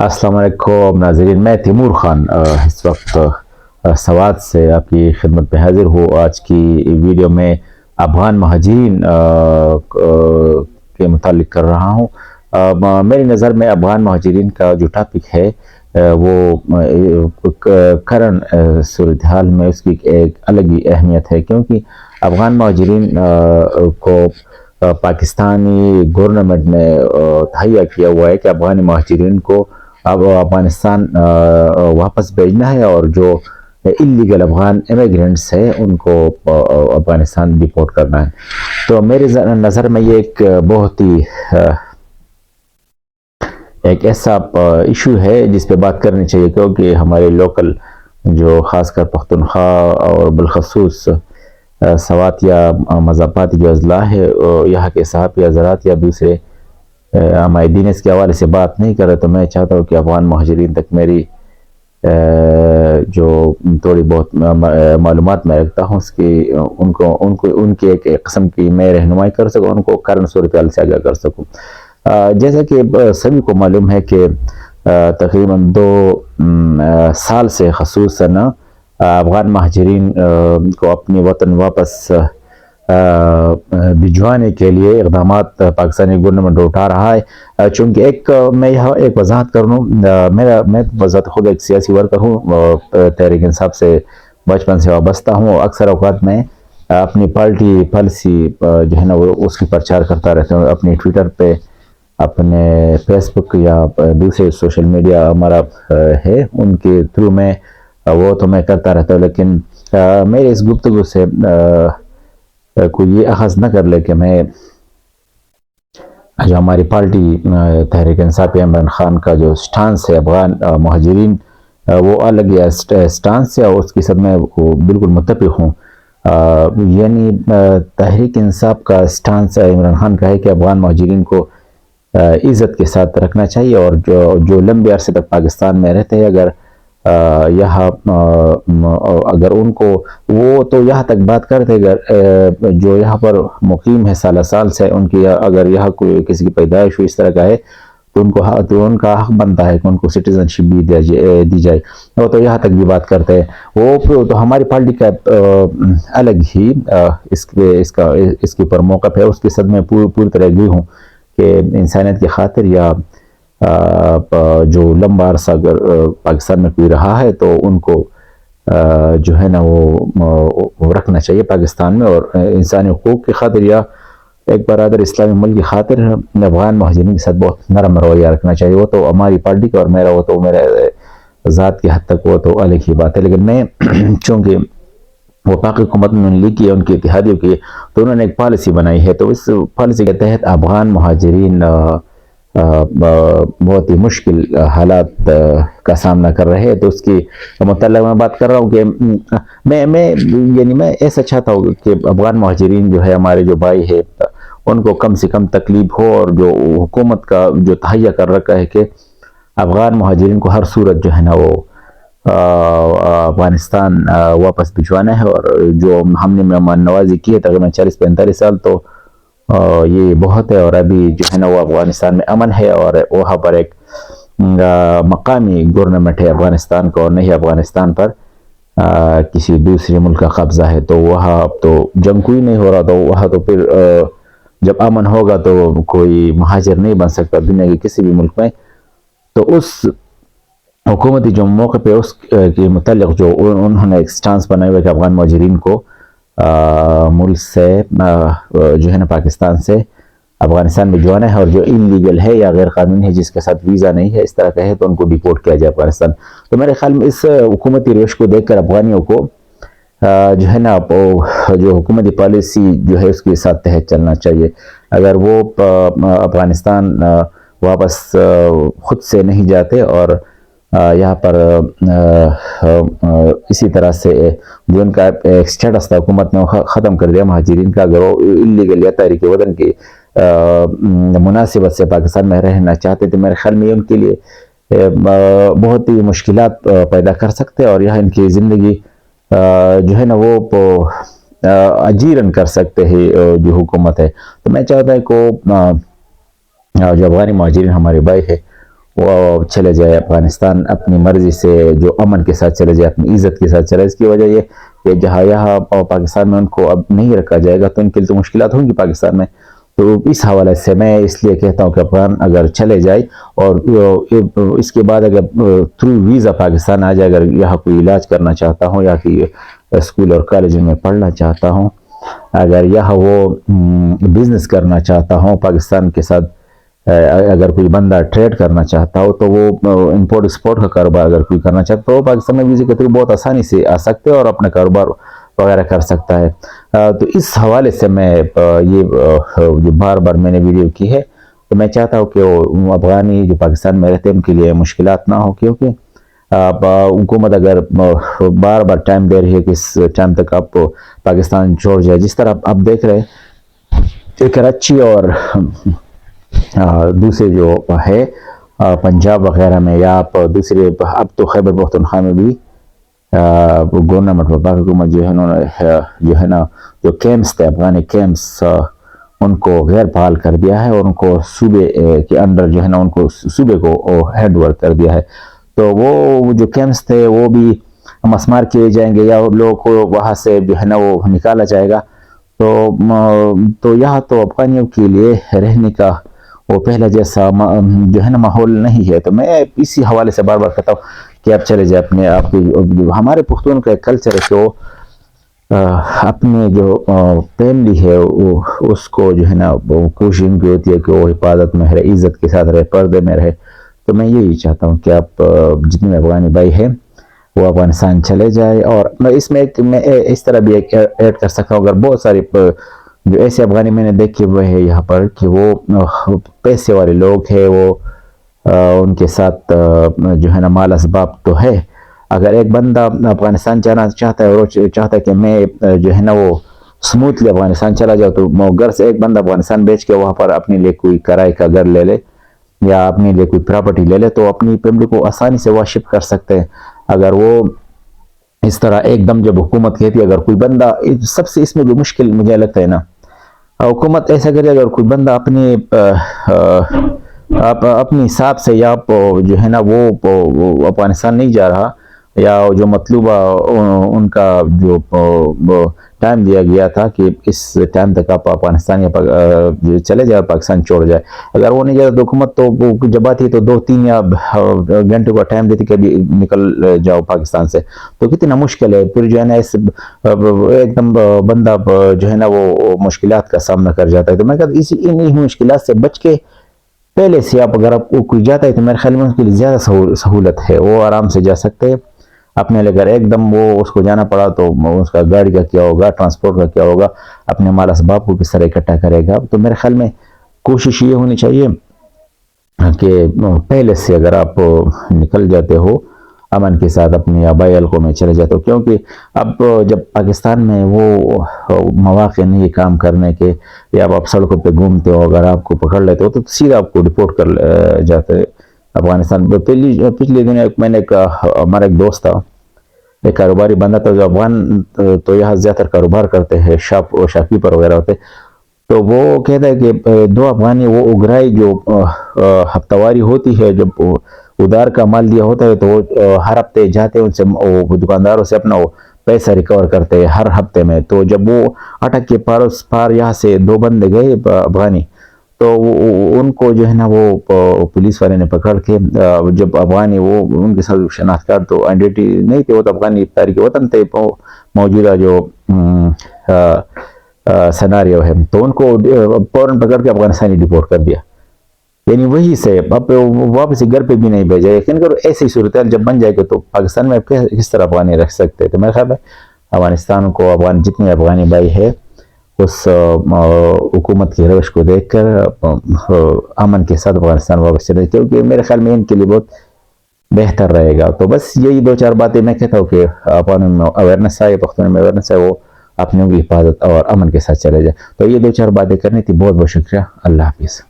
السلام علیکم ناظرین، میں تیمور خان اس وقت سوات سے آپ کی خدمت میں حاضر ہوں۔ آج کی ویڈیو میں افغان مہاجرین کے متعلق کر رہا ہوں۔ میری نظر میں افغان مہاجرین کا جو ٹاپک ہے وہ کرنٹ صورتحال میں اس کی ایک الگ ہی اہمیت ہے، کیونکہ افغان مہاجرین کو پاکستانی گورنمنٹ نے تہیا کیا ہوا ہے کہ افغان مہاجرین کو اب افغانستان واپس بھیجنا ہے، اور جو اللیگل افغان امیگرینٹس ہیں ان کو افغانستان ڈپورٹ کرنا ہے۔ تو میری نظر میں یہ ایک بہت ہی ایک ایسا ایشو ہے جس پہ بات کرنی چاہیے، کیونکہ ہمارے لوکل جو خاص کر پختونخوا اور بالخصوص سوات یا مضافاتی جو اضلاع ہے، یہاں کے صحافی حضرات یا دوسرے ہمارے دین اس کے حوالے سے بات نہیں کر رہے، تو میں چاہتا ہوں کہ افغان مہاجرین تک میری جو تھوڑی بہت معلومات میں رکھتا ہوں اس کی ان کی ایک قسم کی میں رہنمائی کر سکوں، ان کو کرنٹ صورتحال سے آگاہ کر سکوں۔ جیسا کہ سبھی کو معلوم ہے کہ تقریباً 2 سال سے خصوصاً افغان مہاجرین کو اپنی وطن واپس بھجوانے کے لیے اقدامات پاکستانی گورنمنٹ اٹھا رہا ہے۔ چونکہ میں یہاں ایک وضاحت کر لوں، میں بذات خود ایک سیاسی ورکر ہوں، تحریک انصاف سے بچپن سے وابستہ ہوں، اور اکثر اوقات میں اپنی پارٹی پالیسی جو ہے نا وہ اس کی پرچار کرتا رہتا ہوں، اپنی ٹویٹر پہ، اپنے فیس بک یا دوسرے سوشل میڈیا ہمارا ہے ان کے تھرو میں وہ تو میں کرتا رہتا ہوں۔ لیکن میرے اس گفتگو سے کوئی یہ اخذ نہ کر لے کہ میں جو ہماری پارٹی تحریک انصاف عمران خان کا جو سٹانس ہے افغان مہاجرین وہ الگ سٹانس ہے، اور اس کے ساتھ میں بالکل متفق ہوں۔ یعنی تحریک انصاف کا سٹانس عمران خان کا ہے کہ افغان مہاجرین کو عزت کے ساتھ رکھنا چاہیے، اور جو لمبے عرصے تک پاکستان میں رہتے ہیں اگر ان کو وہ تو یہاں تک بات کرتے، اگر جو یہاں پر مقیم ہے سالہ سال سے، ان کی اگر یہاں کوئی کسی کی پیدائش ہو اس طرح کا ہے تو ان کا حق بنتا ہے کہ ان کو سٹیزن شپ بھی دی جائے، وہ تو یہاں تک بھی بات کرتے ہیں۔ وہ تو ہماری پارٹی کا الگ ہی اس کے اوپر موقف ہے، اس کے ساتھ میں پوری طرح اگری ہوں کہ انسانیت کی خاطر یا جو لمبا عرصہ اگر پاکستان میں کوئی رہا ہے تو ان کو جو ہے نا وہ رکھنا چاہیے پاکستان میں، اور انسانی حقوق کی خاطر یا ایک برادر اسلامی ملک کی خاطر افغان مہاجرین کے ساتھ بہت نرم رویہ رکھنا چاہیے۔ وہ تو ہماری پارٹی کا اور میرا ذات کی حد تک وہ تو الگ ہی بات ہے، لیکن میں چونکہ وہ پاک حکومت میں لی کی ہے، ان کی اتحادیوں کی، تو انہوں نے ایک پالیسی بنائی ہے، تو اس پالیسی کے تحت افغان مہاجرین بہت ہی مشکل حالات کا سامنا کر رہے ہیں۔ تو اس کی متعلق میں بات کر رہا ہوں کہ میں ایسا چاہتا ہوں کہ افغان مہاجرین جو ہے ہمارے جو بھائی ہے ان کو کم سے کم تکلیف ہو، اور جو حکومت کا جو تہیہ کر رکھا ہے کہ افغان مہاجرین کو ہر صورت جو ہے نا وہ افغانستان واپس بھجوانا ہے، اور جو ہم نے مہمان نوازی کی ہے تقریباً 40-45 سال، تو یہ بہت ہے، اور ابھی جو ہے نا وہ افغانستان میں امن ہے، اور وہاں پر ایک مقامی گورنمنٹ ہے افغانستان کا، اور نہیں افغانستان پر کسی دوسرے ملک کا قبضہ ہے، تو وہاں اب تو جنگ کوئی نہیں ہو رہا، تو وہاں تو پھر جب امن ہوگا تو کوئی مہاجر نہیں بن سکتا دنیا کے کسی بھی ملک میں۔ تو اس حکومتی جو موقع پہ اس کے متعلق جو انہوں نے ایک سٹانس بنایا ہوا کہ افغان مہاجرین کو ملک سے جو ہے نا پاکستان سے افغانستان میں جوانا ہے، اور جو انلیگل ہے یا غیر قانونی ہے، جس کے ساتھ ویزا نہیں ہے اس طرح کا ہے، تو ان کو ڈیپورٹ کیا جائے افغانستان۔ تو میرے خیال میں اس حکومتی روش کو دیکھ کر افغانیوں کو جو ہے نا جو حکومتی پالیسی جو ہے اس کے ساتھ تحت چلنا چاہیے۔ اگر وہ افغانستان واپس خود سے نہیں جاتے اور یہاں پر اسی طرح سے جو ان کا ایک سٹیٹس تھا حکومت نے ختم کر دیا مہاجرین کا، اگر وہ انلیگل یا تاریخ وطن کی مناسبت سے پاکستان میں رہنا چاہتے تو میرے خیال میں ان کے لیے بہت ہی مشکلات پیدا کر سکتے، اور یہاں ان کی زندگی جو ہے نا وہ اجیرن کر سکتے ہیں جو حکومت ہے۔ تو میں چاہتا ہوں کہ جو افغانی مہاجرین ہمارے بھائی ہے وہ چلے جائے افغانستان اپنی مرضی سے، جو امن کے ساتھ چلے جائے، اپنی عزت کے ساتھ چلے. اس کی وجہ یہ کہ جہاں یہاں پاکستان میں ان کو اب نہیں رکھا جائے گا تو ان کے لیے تو مشکلات ہوں گی پاکستان میں. تو اس حوالے سے میں اس لیے کہتا ہوں کہ افغان اگر چلے جائے اور اس کے بعد اگر تھرو ویزا پاکستان آ جائے، اگر یہاں کوئی علاج کرنا چاہتا ہوں یا کہ اسکول اور کالج میں پڑھنا چاہتا ہوں، اگر یہاں وہ بزنس کرنا چاہتا ہوں پاکستان کے ساتھ، اگر کوئی بندہ ٹریڈ کرنا چاہتا ہو تو وہ امپورٹ ایکسپورٹ کا کاروبار اگر کوئی کرنا چاہتا ہو پاکستان میں ویزے کے تھرو بہت آسانی سے آ سکتے اور اپنا کاروبار وغیرہ کر سکتا ہے. تو اس حوالے سے میں یہ جو بار بار میں نے ویڈیو کی ہے، تو میں چاہتا ہوں کہ وہ افغانی جو پاکستان میں رہتے ہیں ان کے لیے مشکلات نہ ہو، کیونکہ حکومت اگر بار بار ٹائم دے رہی ہے کہ اس ٹائم تک آپ پاکستان چھوڑ جائے. جس طرح آپ دیکھ رہے ہیں کراچی اور دوسرے جو ہے پنجاب وغیرہ میں، یا آپ دوسرے اب تو خیبر پختونخوا میں بھی گورنمنٹ وفاق حکومت جو ہے نا جو کیمپس تھے افغانی کیمپس، ان کو غیر فعال کر دیا ہے اور ان کو صوبے کے اندر جو ہے نا ان کو صوبے کو ہیڈ ورک کر دیا ہے. تو وہ جو کیمپس تھے وہ بھی مسمار کیے جائیں گے یا لوگوں کو وہاں سے جو ہے نا وہ نکالا جائے گا. تو یہاں تو افغانیوں کے لیے رہنے کا وہ پہلا جیسا جو ہے نا ماحول نہیں ہے. تو میں اسی حوالے سے بار بار کہتا ہوں کہ آپ چلے جائیں اپنے آپ کی. ہمارے پختون کا ایک کلچر ہے کہ وہ اپنے جو فیملی ہے اس کو جو ہے نا کوشش بھی ہوتی ہے کہ وہ حفاظت میں رہے، عزت کے ساتھ رہے، پردے میں رہے. تو میں یہی چاہتا ہوں کہ آپ جتنے افغانی بھائی ہیں وہ افغانستان چلے جائے. اور اس میں اس طرح بھی ایڈ کر سکتا ہوں، اگر بہت ساری جو ایسے افغانی میں نے دیکھے ہوئے ہیں یہاں پر کہ وہ پیسے والے لوگ ہیں، وہ ان کے ساتھ جو ہے نا مال اسباب تو ہے. اگر ایک بندہ افغانستان جانا چاہتا ہے اور چاہتا ہے کہ میں جو ہے نا وہ سموتھلی افغانستان چلا جاؤ، تو گھر سے ایک بندہ افغانستان بیچ کے وہاں پر اپنے لیے کوئی کرائے کا گھر لے لے یا اپنے لیے کوئی پراپرٹی لے لے تو اپنی فیملی کو آسانی سے وہ شفٹ کر سکتے ہیں. اگر وہ اس طرح ایک دم جب حکومت کہتی ہے، اگر کوئی بندہ سب سے اس میں جو مشکل مجھے لگتا ہے نا، حکومت ایسا کرے اگر کوئی بندہ اپنی حساب سے یا جو ہے نا وہ افغانستان نہیں جا رہا، یا جو مطلوبہ ان کا جو ٹائم دیا گیا تھا کہ اس ٹائم تک آپ افغانستان یا چلے جائے پاکستان چھوڑ جائے، اگر وہ نہیں جاتا تو حکومت تو جب آتی ہے تو 2-3 یا گھنٹے کا ٹائم دیتی کہ ابھی نکل جاؤ پاکستان سے. تو کتنا مشکل ہے پھر جو ہے نا ایک دم بندہ جو ہے نا وہ مشکلات کا سامنا کر جاتا ہے. تو میں کہتا ہوں انہی مشکلات سے بچ کے پہلے سے آپ اگر آپ کوئی جاتا ہے تو میرے خیال میں اس کے لیے زیادہ سہولت ہے، وہ آرام سے جا سکتے ہیں. اپنے لے کر ایک دم وہ اس کو جانا پڑا تو اس کا گاڑی کا کیا ہوگا، ٹرانسپورٹ کا کیا ہوگا، اپنے مال اسباب کو کس طرح اکٹھا کرے گا. تو میرے خیال میں کوشش یہ ہونی چاہیے کہ پہلے سے اگر آپ نکل جاتے ہو امن کے ساتھ اپنے آبائی حلقوں میں چلے جاتے ہو، کیونکہ اب جب پاکستان میں وہ مواقع نہیں کام کرنے کے، یا آپ سڑکوں پہ گھومتے ہو، اگر آپ کو پکڑ لیتے ہو تو سیدھا آپ کو ڈپورٹ کر جاتے ہیں افغانستان. پچھلے دن میں نے ہمارا ایک دوست تھا، ایک کاروباری بندہ تھا جو افغان تو یہاں زیادہ تر کاروبار کرتے ہیں، شاپ کیپر وغیرہ ہوتے. تو وہ کہتا ہے کہ 2 افغانی وہ اگرائی جو ہفتہ واری ہوتی ہے، جب ادار کا مال دیا ہوتا ہے تو وہ ہر ہفتے جاتے ہیں ان سے دکانداروں سے اپنا پیسہ ریکور کرتے ہیں ہر ہفتے میں. تو جب وہ اٹک کے پار یہاں سے 2 بندے گئے افغانی، تو ان کو جو ہے نا وہ پولیس والے نے پکڑ کے جب افغانی وہ ان کے ساتھ شناخت کارڈ تو آئیڈینٹی نہیں تھے، وہ تو افغانی تاریخ وطن تھے موجودہ جو سیناریو ہے، تو ان کو فوراً پکڑ کے افغانستانی ڈپورٹ کر دیا. یعنی وہی سے اب واپس گھر پہ بھی نہیں بھیجا. یقین کرو ایسی صورتحال جب بن جائے گی تو پاکستان میں کس طرح افغانی رکھ سکتے. تو میرے خیال ہے افغانستان کو جتنے افغانی بھائی ہے اس حکومت کی روش کو دیکھ کر امن کے ساتھ افغانستان واپس چلے، کیونکہ میرے خیال میں ان کے لیے بہت بہتر رہے گا. تو بس یہی 2-4 باتیں میں کہتا ہوں کہ افغان میں اویئرنیس آئے، پختون میں اویئرنیس ہے، وہ اپنوں کی حفاظت اور امن کے ساتھ چلے جائے. تو یہ 2-4 باتیں کرنی تھی. بہت بہت شکریہ. اللہ حافظ.